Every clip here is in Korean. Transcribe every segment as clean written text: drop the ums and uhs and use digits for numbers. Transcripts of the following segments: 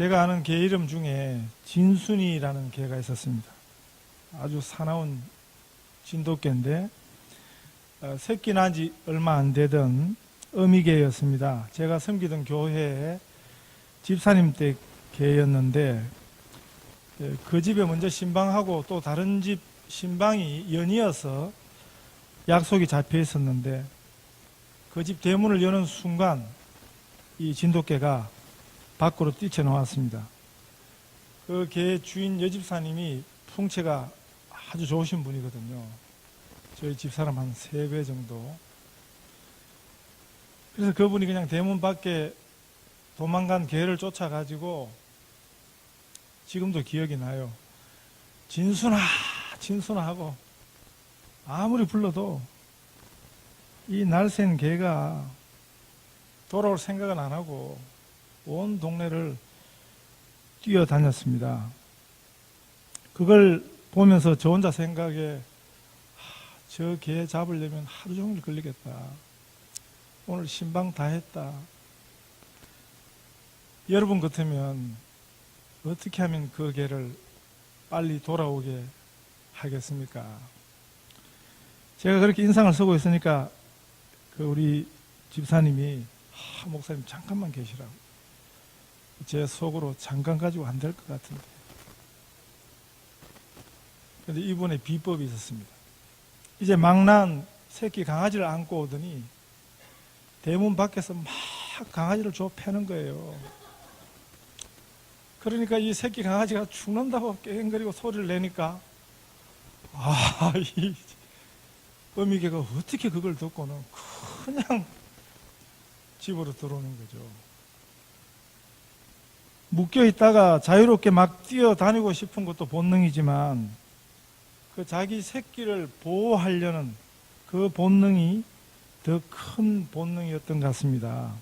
제가 아는 개 이름 중에 진순이라는 개가 있었습니다. 아주 사나운 진돗개인데 새끼 난 지 얼마 안 되던 어미개였습니다. 제가 섬기던 교회에 집사님 댁 개였는데 그 집에 먼저 신방하고 또 다른 집 신방이 연이어서 약속이 잡혀 있었는데 그 집 대문을 여는 순간 이 진돗개가 밖으로 뛰쳐나왔습니다. 그 개 주인 여집사님이 풍채가 아주 좋으신 분이거든요. 저희 집사람 한 3배 정도. 그래서 그분이 그냥 대문 밖에 도망간 개를 쫓아가지고 지금도 기억이 나요. 진순아, 진순아 하고 아무리 불러도 이 날쌘 개가 돌아올 생각은 안 하고 온 동네를 뛰어다녔습니다. 그걸 보면서 저 혼자 생각에 저 개 잡으려면 하루 종일 걸리겠다. 오늘 신방 다 했다. 여러분 같으면 어떻게 하면 그 개를 빨리 돌아오게 하겠습니까? 제가 그렇게 인상을 쓰고 있으니까 그 우리 집사님이 목사님 잠깐만 계시라고. 제 속으로 잠깐 가지고 안 될 것 같은데. 그런데 이분의 비법이 있었습니다. 이제 막 난 새끼 강아지를 안고 오더니 대문 밖에서 막 강아지를 줘 패는 거예요. 그러니까 이 새끼 강아지가 죽는다고 깽거리고 소리를 내니까 이 어미개가 어떻게 그걸 듣고는 그냥 집으로 들어오는 거죠. 묶여 있다가 자유롭게 막 뛰어다니고 싶은 것도 본능이지만 그 자기 새끼를 보호하려는 그 본능이 더 큰 본능이었던 것 같습니다.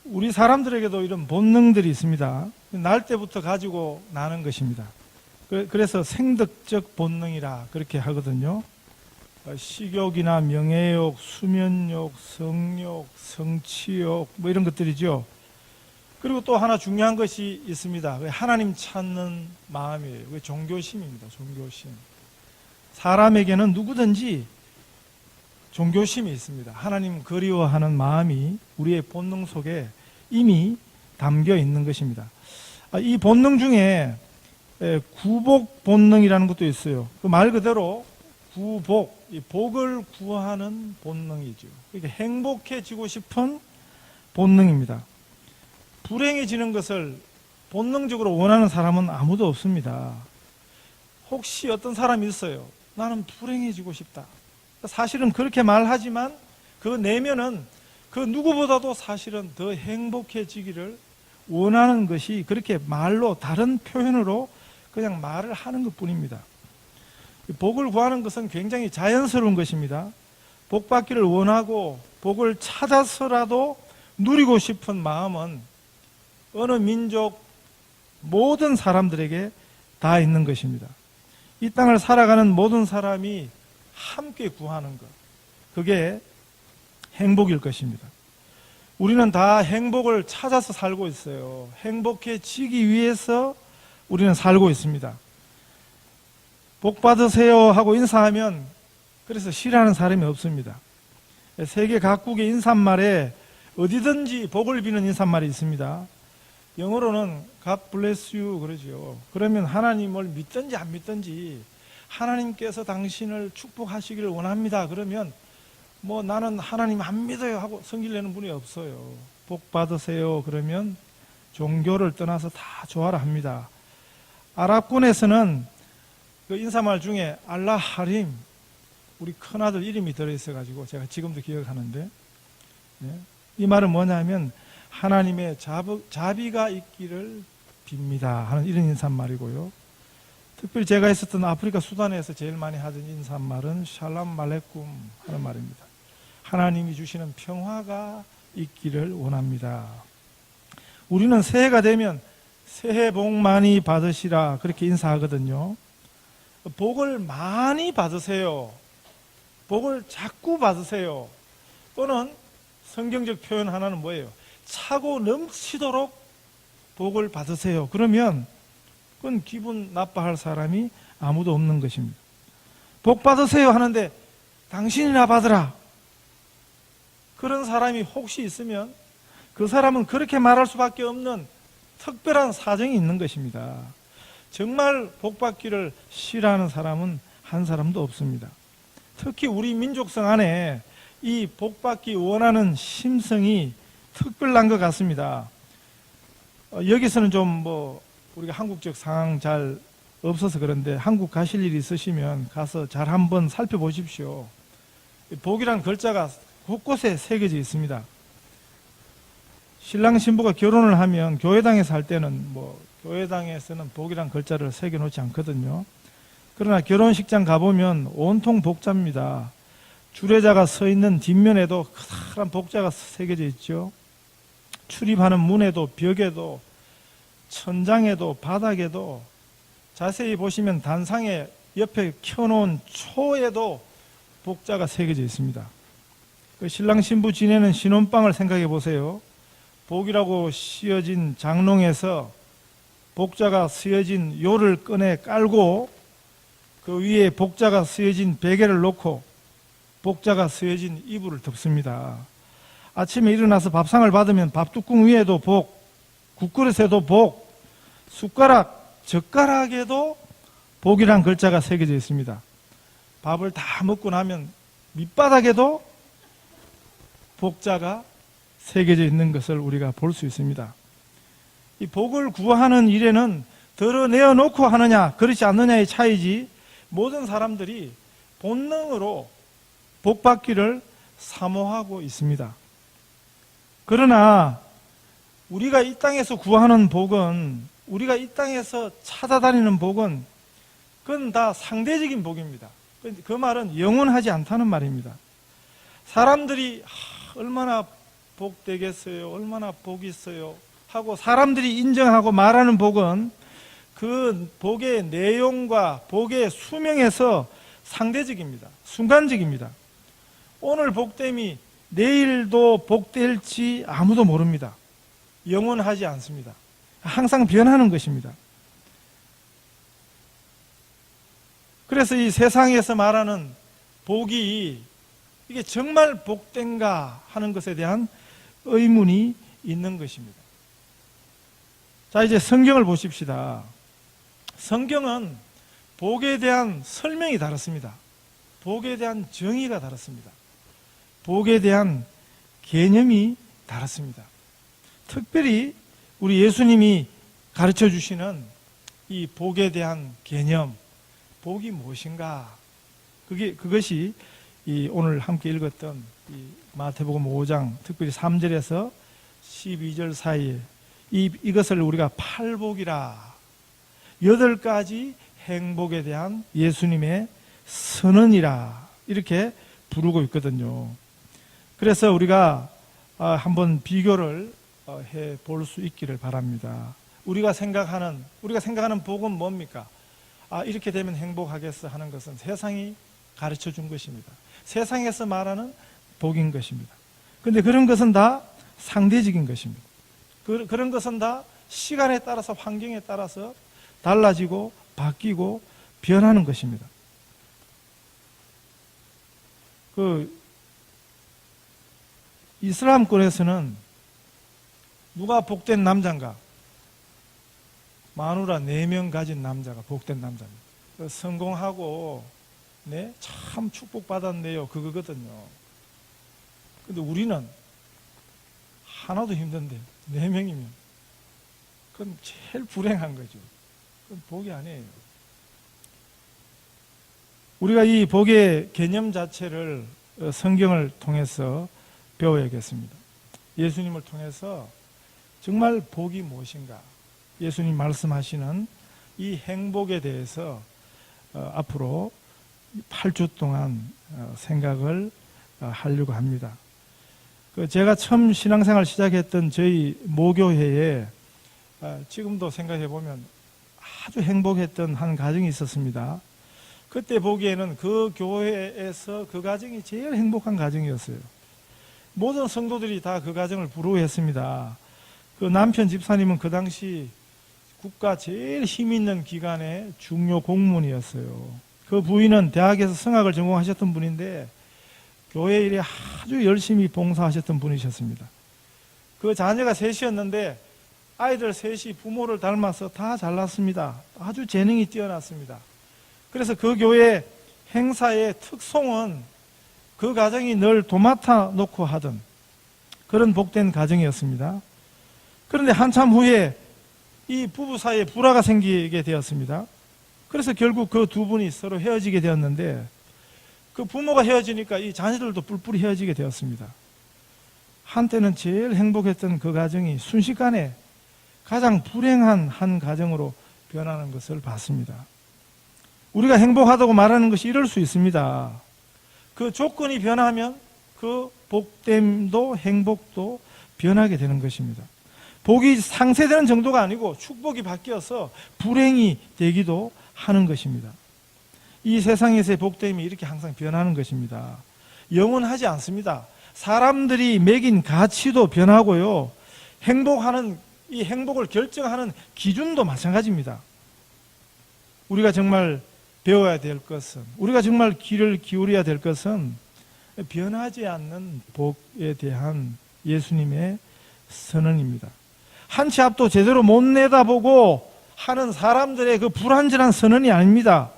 우리 사람들에게도 이런 본능들이 있습니다. 날 때부터 가지고 나는 것입니다. 그래서 생득적 본능이라 그렇게 하거든요. 식욕이나 명예욕, 수면욕, 성욕, 성취욕 뭐 이런 것들이죠. 그리고 또 하나 중요한 것이 있습니다. 하나님 찾는 마음이에요. 종교심입니다. 종교심. 사람에게는 누구든지 종교심이 있습니다. 하나님 그리워하는 마음이 우리의 본능 속에 이미 담겨 있는 것입니다. 이 본능 중에 구복 본능이라는 것도 있어요. 그 말 그대로 구복, 복을 구하는 본능이죠. 그러니까 행복해지고 싶은 본능입니다. 불행해지는 것을 본능적으로 원하는 사람은 아무도 없습니다. 혹시 어떤 사람이 있어요. 나는 불행해지고 싶다. 사실은 그렇게 말하지만 그 내면은 그 누구보다도 사실은 더 행복해지기를 원하는 것이 그렇게 말로 다른 표현으로 그냥 말을 하는 것뿐입니다. 복을 구하는 것은 굉장히 자연스러운 것입니다. 복 받기를 원하고 복을 찾아서라도 누리고 싶은 마음은 어느 민족 모든 사람들에게 다 있는 것입니다. 이 땅을 살아가는 모든 사람이 함께 구하는 것, 그게 행복일 것입니다. 우리는 다 행복을 찾아서 살고 있어요. 행복해지기 위해서 우리는 살고 있습니다. 복 받으세요 하고 인사하면 그래서 싫어하는 사람이 없습니다. 세계 각국의 인사말에 어디든지 복을 비는 인사말이 있습니다. 영어로는 God bless you 그러죠. 그러면 하나님을 믿든지 안 믿든지 하나님께서 당신을 축복하시기를 원합니다. 그러면 뭐 나는 하나님 안 믿어요 하고 성질 내는 분이 없어요. 복 받으세요 그러면 종교를 떠나서 다 좋아라 합니다. 아랍권에서는 그 인사말 중에 알라 하림, 우리 큰아들 이름이 들어있어가지고 제가 지금도 기억하는데, 이 말은 뭐냐면 하나님의 자비가 있기를 빕니다 하는 이런 인사말이고요. 특별히 제가 있었던 아프리카 수단에서 제일 많이 하던 인사말은 샬람 말레쿰 하는 말입니다. 하나님이 주시는 평화가 있기를 원합니다. 우리는 새해가 되면 새해 복 많이 받으시라 그렇게 인사하거든요. 복을 많이 받으세요. 복을 자꾸 받으세요. 또는 성경적 표현 하나는 뭐예요? 차고 넘치도록 복을 받으세요. 그러면 그건 기분 나빠할 사람이 아무도 없는 것입니다. 복 받으세요 하는데 당신이나 받으라. 그런 사람이 혹시 있으면 그 사람은 그렇게 말할 수밖에 없는 특별한 사정이 있는 것입니다. 정말 복 받기를 싫어하는 사람은 한 사람도 없습니다. 특히 우리 민족성 안에 이 복 받기 원하는 심성이 특별한 것 같습니다. 여기서는 좀 우리가 한국적 상황 잘 없어서 그런데 한국 가실 일이 있으시면 가서 잘 한번 살펴보십시오. 복이란 글자가 곳곳에 새겨져 있습니다. 신랑 신부가 결혼을 하면 교회당에서 할 때는 교회당에서는 복이란 글자를 새겨 놓지 않거든요. 그러나 결혼식장 가보면 온통 복자입니다. 주례자가 서 있는 뒷면에도 커다란 복자가 새겨져 있죠. 출입하는 문에도 벽에도 천장에도 바닥에도 자세히 보시면 단상에 옆에 켜놓은 초에도 복자가 새겨져 있습니다. 그 신랑 신부 지내는 신혼방을 생각해 보세요. 복이라고 씌어진 장롱에서 복자가 쓰여진 요를 꺼내 깔고 그 위에 복자가 쓰여진 베개를 놓고 복자가 쓰여진 이불을 덮습니다. 아침에 일어나서 밥상을 받으면 밥뚜껑 위에도 복, 국그릇에도 복, 숟가락, 젓가락에도 복이란 글자가 새겨져 있습니다. 밥을 다 먹고 나면 밑바닥에도 복자가 새겨져 있는 것을 우리가 볼 수 있습니다. 이 복을 구하는 일에는 덜어내어 놓고 하느냐 그렇지 않느냐의 차이지 모든 사람들이 본능으로 복 받기를 사모하고 있습니다. 그러나 우리가 이 땅에서 구하는 복은, 우리가 이 땅에서 찾아다니는 복은 그건 다 상대적인 복입니다. 그 말은 영원하지 않다는 말입니다. 사람들이 얼마나 복 되겠어요, 얼마나 복이 있어요 하고 사람들이 인정하고 말하는 복은 그 복의 내용과 복의 수명에서 상대적입니다. 순간적입니다. 오늘 복됨이 내일도 복될지 아무도 모릅니다. 영원하지 않습니다. 항상 변하는 것입니다. 그래서 이 세상에서 말하는 복이 이게 정말 복된가 하는 것에 대한 의문이 있는 것입니다. 자, 이제 성경을 보십시다. 성경은 복에 대한 설명이 다릅니다. 복에 대한 정의가 다릅니다. 복에 대한 개념이 다릅니다. 특별히 우리 예수님이 가르쳐 주시는 이 복에 대한 개념, 복이 무엇인가? 그것이 오늘 함께 읽었던 이 마태복음 5장, 특별히 3절에서 12절 사이에 이것을 우리가 팔복이라, 8가지 행복에 대한 예수님의 선언이라 이렇게 부르고 있거든요. 그래서 우리가 한번 비교를 해 볼 수 있기를 바랍니다. 우리가 생각하는 복은 뭡니까? 이렇게 되면 행복하겠어 하는 것은 세상이 가르쳐 준 것입니다. 세상에서 말하는 복인 것입니다. 그런데 그런 것은 다 상대적인 것입니다. 그런 것은 다 시간에 따라서 환경에 따라서 달라지고 바뀌고 변하는 것입니다. 이슬람권에서는 누가 복된 남자인가? 마누라 4명 가진 남자가 복된 남자입니다. 성공하고 참 축복받았네요. 그거거든요. 근데 우리는 하나도 힘든데 4명이면 그건 제일 불행한 거죠. 그건 복이 아니에요. 우리가 이 복의 개념 자체를 성경을 통해서 배워야겠습니다. 예수님을 통해서 정말 복이 무엇인가? 예수님 말씀하시는 이 행복에 대해서 앞으로 8주 동안 생각을 하려고 합니다. 제가 처음 신앙생활 시작했던 저희 모교회에 지금도 생각해 보면 아주 행복했던 한 가정이 있었습니다. 그때 보기에는 그 교회에서 그 가정이 제일 행복한 가정이었어요. 모든 성도들이 다 그 가정을 부러워했습니다. 그 남편 집사님은 그 당시 국가 제일 힘 있는 기관의 중요 공무원이었어요. 그 부인은 대학에서 성악을 전공하셨던 분인데 교회 일에 아주 열심히 봉사하셨던 분이셨습니다. 그 자녀가 셋이었는데 아이들 셋이 부모를 닮아서 다 잘났습니다. 아주 재능이 뛰어났습니다. 그래서 그 교회 행사의 특송은 그 가정이 늘 도맡아 놓고 하던 그런 복된 가정이었습니다. 그런데 한참 후에 이 부부 사이에 불화가 생기게 되었습니다. 그래서 결국 그 두 분이 서로 헤어지게 되었는데 그 부모가 헤어지니까 이 자녀들도 뿔뿔이 헤어지게 되었습니다. 한때는 제일 행복했던 그 가정이 순식간에 가장 불행한 한 가정으로 변하는 것을 봤습니다. 우리가 행복하다고 말하는 것이 이럴 수 있습니다. 그 조건이 변하면 그 복됨도 행복도 변하게 되는 것입니다. 복이 상쇄되는 정도가 아니고 축복이 바뀌어서 불행이 되기도 하는 것입니다. 이 세상에서의 복됨이 이렇게 항상 변하는 것입니다. 영원하지 않습니다. 사람들이 매긴 가치도 변하고요. 이 행복을 결정하는 기준도 마찬가지입니다. 우리가 정말 배워야 될 것은, 우리가 정말 귀를 기울여야 될 것은 변하지 않는 복에 대한 예수님의 선언입니다. 한 치 앞도 제대로 못 내다보고 하는 사람들의 그 불완전한 선언이 아닙니다.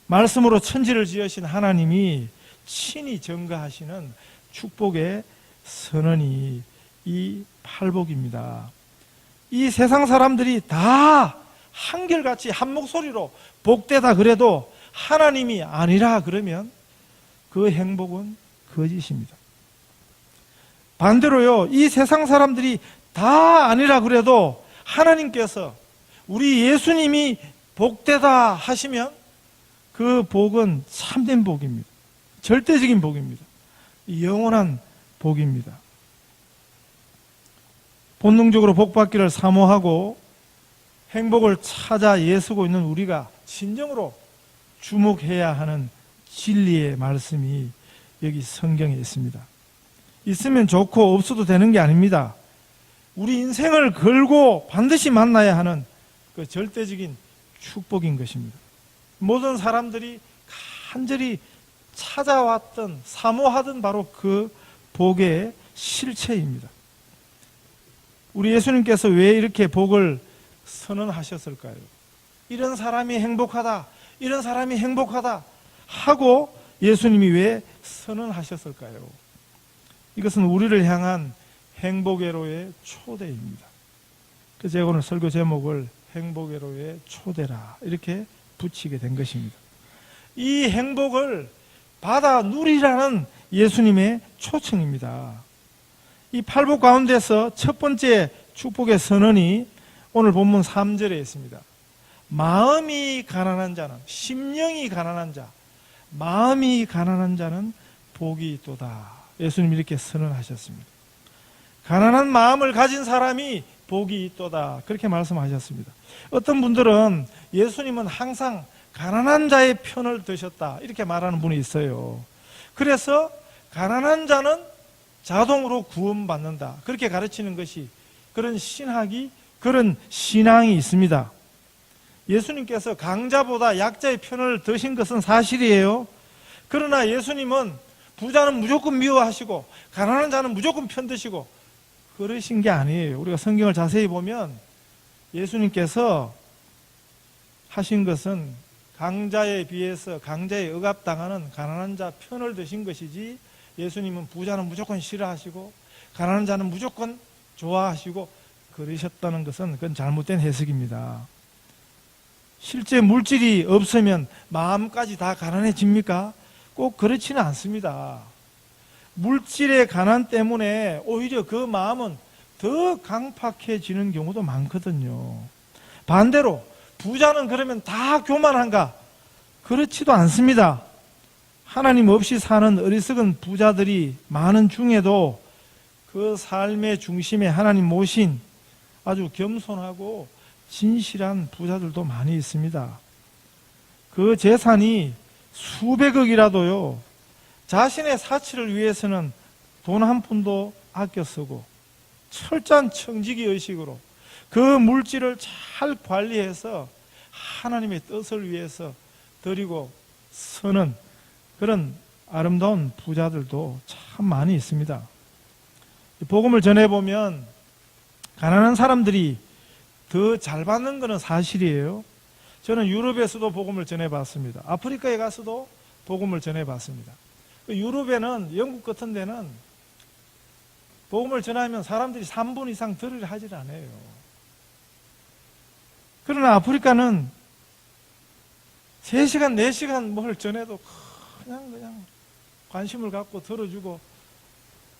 말씀으로 천지를 지으신 하나님이 친히 전가하시는 축복의 선언이 이 팔복입니다. 이 세상 사람들이 다 한결같이 한 목소리로 복되다 그래도 하나님이 아니라 그러면 그 행복은 거짓입니다. 반대로요, 이 세상 사람들이 다 아니라 그래도 하나님께서 우리 예수님이 복되다 하시면 그 복은 참된 복입니다. 절대적인 복입니다. 영원한 복입니다. 본능적으로 복받기를 사모하고 행복을 찾아 애쓰고 있는 우리가 진정으로 주목해야 하는 진리의 말씀이 여기 성경에 있습니다. 있으면 좋고 없어도 되는 게 아닙니다. 우리 인생을 걸고 반드시 만나야 하는 그 절대적인 축복인 것입니다. 모든 사람들이 간절히 찾아왔던, 사모하던 바로 그 복의 실체입니다. 우리 예수님께서 왜 이렇게 복을 선언하셨을까요? 이런 사람이 행복하다, 이런 사람이 행복하다 하고 예수님이 왜 선언하셨을까요? 이것은 우리를 향한 행복회로의 초대입니다. 그래서 제가 오늘 설교 제목을 행복회로의 초대라 이렇게 붙이게 된 것입니다. 이 행복을 받아 누리라는 예수님의 초청입니다. 이 팔복 가운데서 첫 번째 축복의 선언이 오늘 본문 3절에 있습니다. 마음이 가난한 자는, 심령이 가난한 자, 마음이 가난한 자는 복이 있도다. 예수님이 이렇게 선언하셨습니다. 가난한 마음을 가진 사람이 복이 있도다. 그렇게 말씀하셨습니다. 어떤 분들은 예수님은 항상 가난한 자의 편을 드셨다. 이렇게 말하는 분이 있어요. 그래서 가난한 자는 자동으로 구원받는다. 그렇게 가르치는 것이 그런 신앙이 있습니다. 예수님께서 강자보다 약자의 편을 드신 것은 사실이에요. 그러나 예수님은 부자는 무조건 미워하시고 가난한 자는 무조건 편드시고 그러신 게 아니에요. 우리가 성경을 자세히 보면 예수님께서 하신 것은 강자에 비해서 강자에 억압당하는 가난한 자 편을 드신 것이지, 예수님은 부자는 무조건 싫어하시고 가난한 자는 무조건 좋아하시고 그러셨다는 것은 그건 잘못된 해석입니다. 실제 물질이 없으면 마음까지 다 가난해집니까? 꼭 그렇지는 않습니다. 물질의 가난 때문에 오히려 그 마음은 더 강팍해지는 경우도 많거든요. 반대로 부자는 그러면 다 교만한가? 그렇지도 않습니다. 하나님 없이 사는 어리석은 부자들이 많은 중에도 그 삶의 중심에 하나님 모신 아주 겸손하고 진실한 부자들도 많이 있습니다. 그 재산이 수백억이라도요, 자신의 사치를 위해서는 돈 한 푼도 아껴 쓰고 철저한 청지기 의식으로 그 물질을 잘 관리해서 하나님의 뜻을 위해서 드리고 서는 그런 아름다운 부자들도 참 많이 있습니다. 복음을 전해보면 가난한 사람들이 더 잘 받는 것은 사실이에요. 저는 유럽에서도 복음을 전해봤습니다. 아프리카에 가서도 복음을 전해봤습니다. 유럽에는, 영국 같은 데는 복음을 전하면 사람들이 3분 이상 들으려 하질 않아요. 그러나 아프리카는 3시간, 4시간 뭘 전해도 그냥 관심을 갖고 들어주고,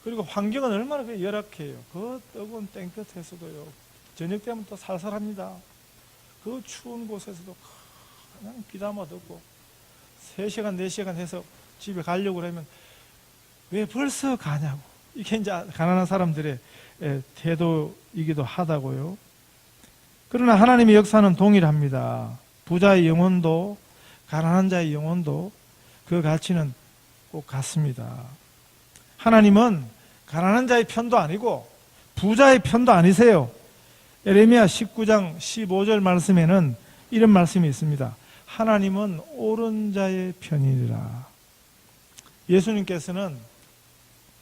그리고 환경은 얼마나 열악해요. 그 뜨거운 땡볕에서도요, 저녁 되면 또 살살합니다. 그 추운 곳에서도 그냥 귀담아 듣고 3시간, 4시간 해서 집에 가려고 하면 왜 벌써 가냐고. 이게 이제 가난한 사람들의 태도이기도 하다고요. 그러나 하나님의 역사는 동일합니다. 부자의 영혼도 가난한 자의 영혼도 그 가치는 꼭 같습니다. 하나님은 가난한 자의 편도 아니고 부자의 편도 아니세요. 예레미야 19장 15절 말씀에는 이런 말씀이 있습니다. 하나님은 옳은 자의 편이니라. 예수님께서는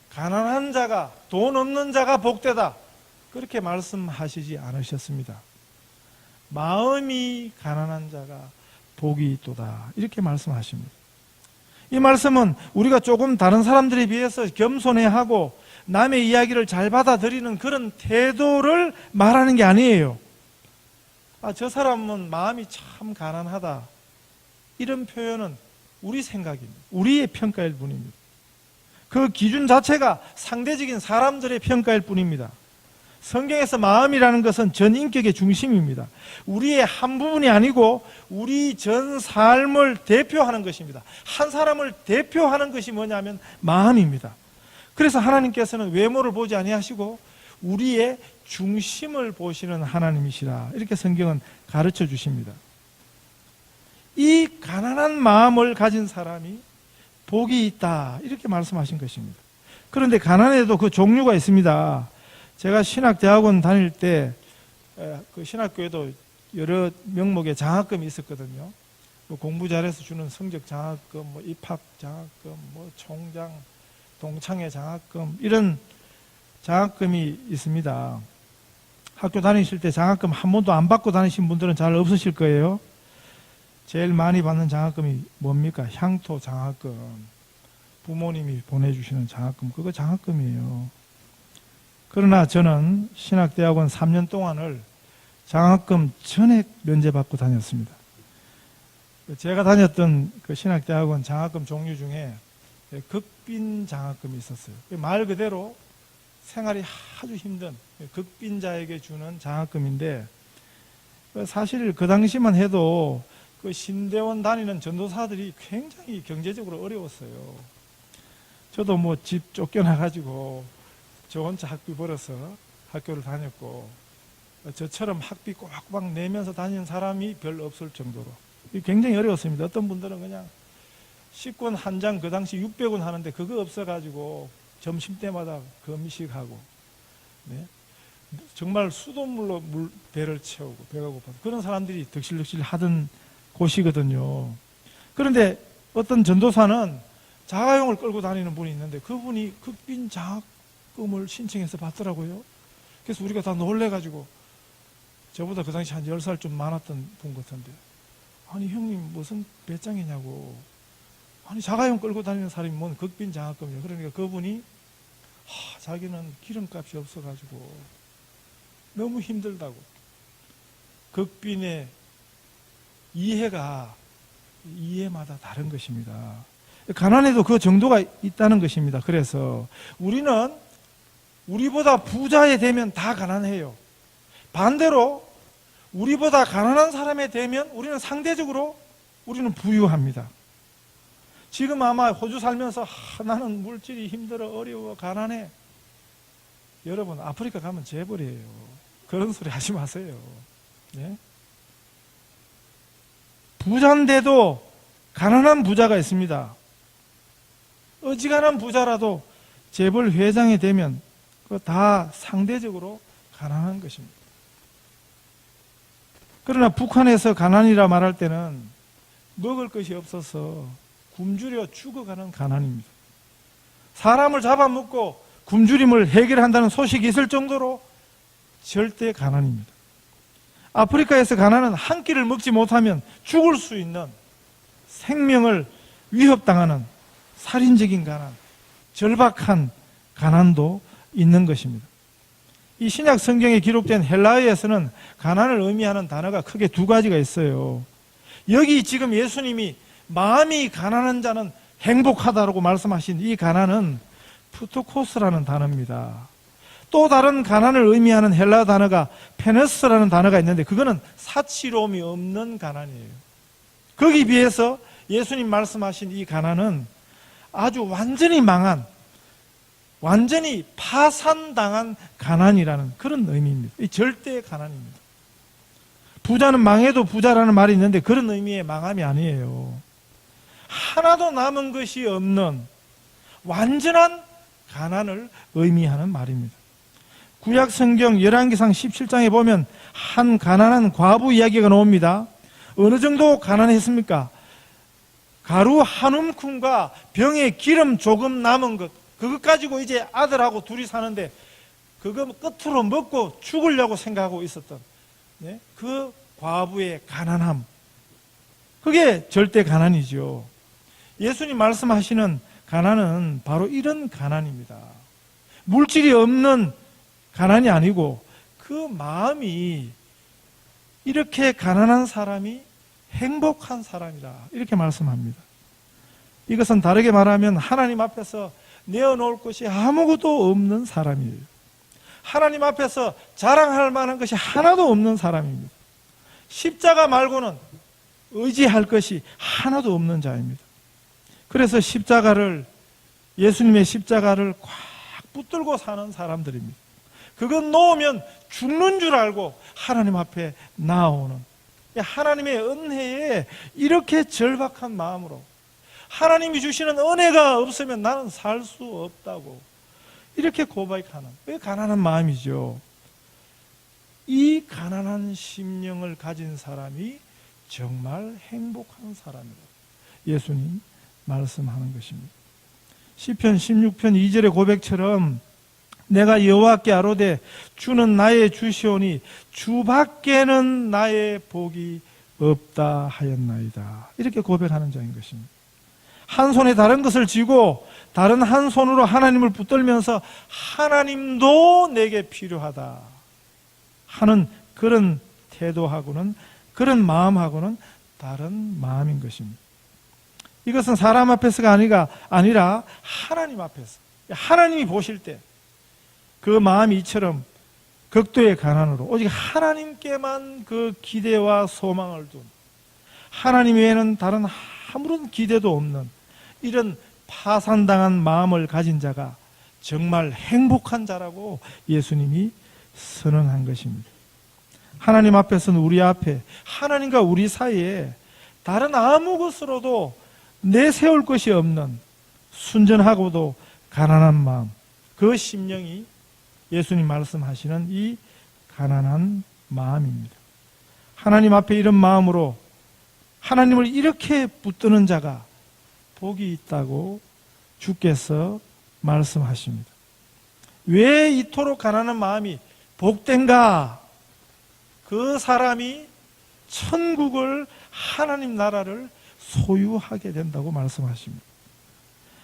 가난한 자가, 돈 없는 자가 복되다, 그렇게 말씀하시지 않으셨습니다. 마음이 가난한 자가 복이 있도다, 이렇게 말씀하십니다. 이 말씀은 우리가 조금 다른 사람들에 비해서 겸손해하고 남의 이야기를 잘 받아들이는 그런 태도를 말하는 게 아니에요. 저 사람은 마음이 참 가난하다, 이런 표현은 우리 생각입니다. 우리의 평가일 뿐입니다. 그 기준 자체가 상대적인 사람들의 평가일 뿐입니다. 성경에서 마음이라는 것은 전 인격의 중심입니다. 우리의 한 부분이 아니고 우리 전 삶을 대표하는 것입니다. 한 사람을 대표하는 것이 뭐냐면 마음입니다. 그래서 하나님께서는 외모를 보지 아니하시고 우리의 중심을 보시는 하나님이시라, 이렇게 성경은 가르쳐 주십니다. 이 가난한 마음을 가진 사람이 복이 있다, 이렇게 말씀하신 것입니다. 그런데 가난에도 그 종류가 있습니다. 제가 신학대학원 다닐 때 그 신학교에도 여러 명목의 장학금이 있었거든요. 공부 잘해서 주는 성적 장학금, 입학 장학금, 총장, 동창회 장학금, 이런 장학금이 있습니다. 학교 다니실 때 장학금 한 번도 안 받고 다니신 분들은 잘 없으실 거예요. 제일 많이 받는 장학금이 뭡니까? 향토 장학금. 부모님이 보내주시는 장학금, 그거 장학금이에요. 그러나 저는 신학대학원 3년 동안을 장학금 전액 면제받고 다녔습니다. 제가 다녔던 그 신학대학원 장학금 종류 중에 극빈 장학금이 있었어요. 말 그대로 생활이 아주 힘든 극빈자에게 주는 장학금인데, 사실 그 당시만 해도 그 신대원 다니는 전도사들이 굉장히 경제적으로 어려웠어요. 저도 집 쫓겨나가지고 저 혼자 학비 벌어서 학교를 다녔고, 저처럼 학비 꼬박꼬박 내면서 다니는 사람이 별로 없을 정도로 굉장히 어려웠습니다. 어떤 분들은 그냥 식권 한 장 그 당시 600원 하는데 그거 없어가지고 점심때마다 금식하고, 네? 정말 수돗물로 배를 채우고 배가 고파서 그런 사람들이 덕실덕실 하던 곳이거든요. 그런데 어떤 전도사는 자가용을 끌고 다니는 분이 있는데 그분이 극빈 장학금을 신청해서 받더라고요. 그래서 우리가 다 놀래가지고, 저보다 그 당시 한 10살 좀 많았던 분 같은데, 아니 형님 무슨 배짱이냐고, 아니 자가용 끌고 다니는 사람이 뭔 극빈 장학금이에요. 그러니까 그분이 자기는 기름값이 없어가지고 너무 힘들다고. 극빈의 이해가 이해마다 다른 것입니다. 가난에도 그 정도가 있다는 것입니다. 그래서 우리는 우리보다 부자에 되면 다 가난해요. 반대로 우리보다 가난한 사람에 되면 우리는 상대적으로 우리는 부유합니다. 지금 아마 호주 살면서 나는 물질이 힘들어, 어려워, 가난해. 여러분 아프리카 가면 재벌이에요. 그런 소리 하지 마세요. 네? 부자인데도 가난한 부자가 있습니다. 어지간한 부자라도 재벌 회장이 되면 다 상대적으로 가난한 것입니다. 그러나 북한에서 가난이라 말할 때는 먹을 것이 없어서 굶주려 죽어가는 가난입니다. 사람을 잡아먹고 굶주림을 해결한다는 소식이 있을 정도로 절대 가난입니다. 아프리카에서 가난은 한 끼를 먹지 못하면 죽을 수 있는, 생명을 위협당하는 살인적인 가난, 절박한 가난도 있는 것입니다. 이 신약 성경에 기록된 헬라어에서는 가난을 의미하는 단어가 크게 두 가지가 있어요. 여기 지금 예수님이 마음이 가난한 자는 행복하다고 말씀하신 이 가난은 푸토코스라는 단어입니다. 또 다른 가난을 의미하는 헬라어 단어가 페너스라는 단어가 있는데 그거는 사치로움이 없는 가난이에요. 거기에 비해서 예수님 말씀하신 이 가난은 아주 완전히 망한, 완전히 파산당한 가난이라는 그런 의미입니다. 이 절대 가난입니다. 부자는 망해도 부자라는 말이 있는데 그런 의미의 망함이 아니에요. 하나도 남은 것이 없는 완전한 가난을 의미하는 말입니다. 구약 성경 열왕기상 17장에 보면 한 가난한 과부 이야기가 나옵니다. 어느 정도 가난했습니까? 가루 한 움큼과 병에 기름 조금 남은 것, 그것 가지고 이제 아들하고 둘이 사는데 그거 끝으로 먹고 죽으려고 생각하고 있었던 그 과부의 가난함, 그게 절대 가난이죠. 예수님 말씀하시는 가난은 바로 이런 가난입니다. 물질이 없는 가난이 아니고 그 마음이, 이렇게 가난한 사람이 행복한 사람이다, 이렇게 말씀합니다. 이것은 다르게 말하면 하나님 앞에서 내어놓을 것이 아무것도 없는 사람이에요. 하나님 앞에서 자랑할 만한 것이 하나도 없는 사람입니다. 십자가 말고는 의지할 것이 하나도 없는 자입니다. 그래서 예수님의 십자가를 꽉 붙들고 사는 사람들입니다. 그건 놓으면 죽는 줄 알고 하나님 앞에 나아오는, 하나님의 은혜에 이렇게 절박한 마음으로, 하나님이 주시는 은혜가 없으면 나는 살 수 없다고 이렇게 고백하는, 가난한 마음이죠. 이 가난한 심령을 가진 사람이 정말 행복한 사람이다, 예수님 말씀하는 것입니다. 시편 16편 2절의 고백처럼 내가 여호와께 아뢰되 주는 나의 주시오니 주밖에는 나의 복이 없다 하였나이다, 이렇게 고백하는 자인 것입니다. 한 손에 다른 것을 쥐고 다른 한 손으로 하나님을 붙들면서 하나님도 내게 필요하다 하는 그런 태도하고는, 그런 마음하고는 다른 마음인 것입니다. 이것은 사람 앞에서가 아니라 하나님 앞에서, 하나님이 보실 때 그 마음이 이처럼 극도의 가난으로 오직 하나님께만 그 기대와 소망을 둔, 하나님 외에는 다른 아무런 기대도 없는 이런 파산당한 마음을 가진 자가 정말 행복한 자라고 예수님이 선언한 것입니다. 하나님 앞에서는 우리 앞에, 하나님과 우리 사이에 다른 아무 것으로도 내세울 것이 없는 순전하고도 가난한 마음, 그 심령이 예수님 말씀하시는 이 가난한 마음입니다. 하나님 앞에 이런 마음으로 하나님을 이렇게 붙드는 자가 복이 있다고 주께서 말씀하십니다. 왜 이토록 가난한 마음이 복된가? 그 사람이 천국을, 하나님 나라를 소유하게 된다고 말씀하십니다.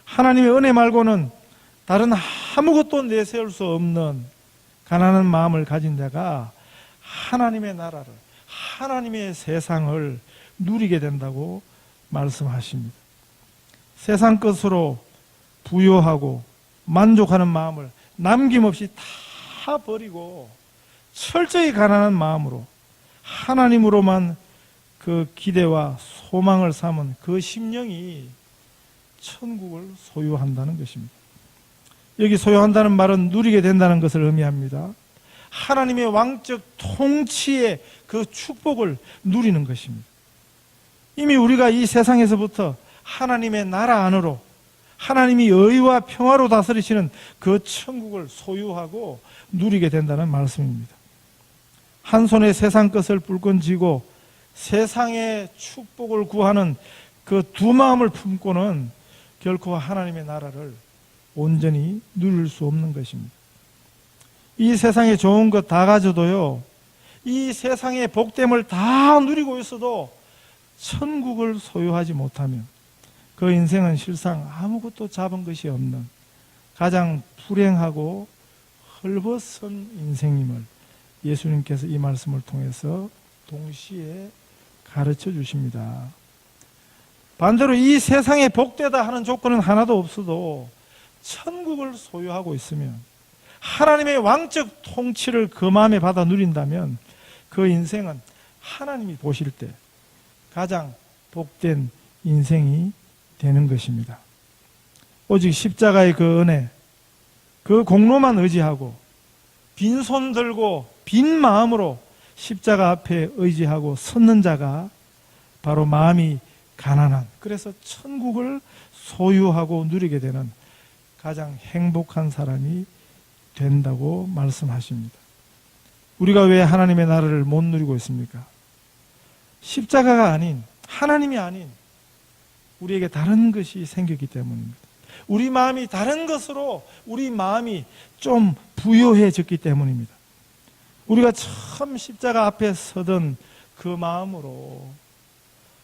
하나님의 은혜 말고는 다른 아무것도 내세울 수 없는 가난한 마음을 가진 자가 하나님의 나라를, 하나님의 세상을 누리게 된다고 말씀하십니다. 세상 것으로 부요하고 만족하는 마음을 남김없이 다 버리고 철저히 가난한 마음으로 하나님으로만 그 기대와 소망을 삼은 그 심령이 천국을 소유한다는 것입니다. 여기 소유한다는 말은 누리게 된다는 것을 의미합니다. 하나님의 왕적 통치의 그 축복을 누리는 것입니다. 이미 우리가 이 세상에서부터 하나님의 나라 안으로, 하나님이 의와 평화로 다스리시는 그 천국을 소유하고 누리게 된다는 말씀입니다. 한 손에 세상 것을 불끈 쥐고 세상의 축복을 구하는 그 두 마음을 품고는 결코 하나님의 나라를 온전히 누릴 수 없는 것입니다. 이 세상에 좋은 것 다 가져도요, 이 세상의 복됨을 다 누리고 있어도 천국을 소유하지 못하면 그 인생은 실상 아무것도 잡은 것이 없는 가장 불행하고 헐벗은 인생임을 예수님께서 이 말씀을 통해서 동시에 가르쳐 주십니다. 반대로 이 세상에 복되다 하는 조건은 하나도 없어도 천국을 소유하고 있으면, 하나님의 왕적 통치를 그 마음에 받아 누린다면 그 인생은 하나님이 보실 때 가장 복된 인생이 되는 것입니다. 오직 십자가의 그 은혜, 그 공로만 의지하고 빈손 들고 빈 마음으로 십자가 앞에 의지하고 섰는 자가 바로 마음이 가난한, 그래서 천국을 소유하고 누리게 되는 가장 행복한 사람이 된다고 말씀하십니다. 우리가 왜 하나님의 나라를 못 누리고 있습니까? 십자가가 아닌, 하나님이 아닌 우리에게 다른 것이 생겼기 때문입니다. 우리 마음이 다른 것으로 우리 마음이 좀 부요해졌기 때문입니다. 우리가 처음 십자가 앞에 서던 그 마음으로,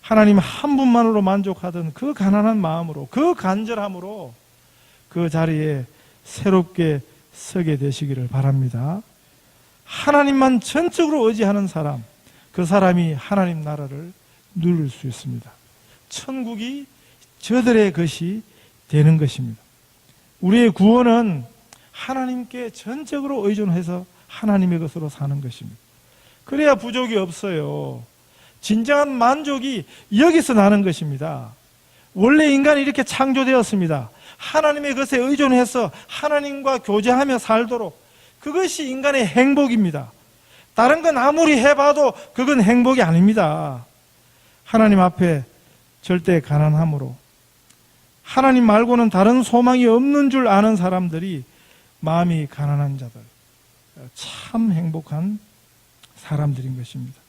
하나님 한 분만으로 만족하던 그 가난한 마음으로, 그 간절함으로 그 자리에 새롭게 서게 되시기를 바랍니다. 하나님만 전적으로 의지하는 사람, 그 사람이 하나님 나라를 누릴 수 있습니다. 천국이 저들의 것이 되는 것입니다. 우리의 구원은 하나님께 전적으로 의존해서 하나님의 것으로 사는 것입니다. 그래야 부족이 없어요. 진정한 만족이 여기서 나는 것입니다. 원래 인간이 이렇게 창조되었습니다. 하나님의 것에 의존해서 하나님과 교제하며 살도록, 그것이 인간의 행복입니다. 다른 건 아무리 해봐도 그건 행복이 아닙니다. 하나님 앞에 절대 가난함으로 하나님 말고는 다른 소망이 없는 줄 아는 사람들이 마음이 가난한 자들, 참 행복한 사람들인 것입니다.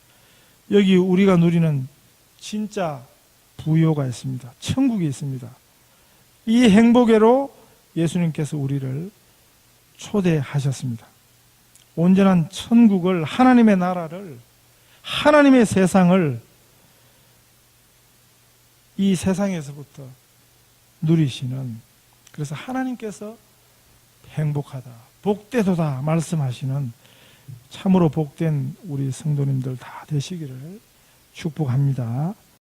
여기 우리가 누리는 진짜 부요가 있습니다. 천국이 있습니다. 이 행복에로 예수님께서 우리를 초대하셨습니다. 온전한 천국을, 하나님의 나라를, 하나님의 세상을 이 세상에서부터 누리시는, 그래서 하나님께서 행복하다, 복되도다 말씀하시는 참으로 복된 우리 성도님들 다 되시기를 축복합니다.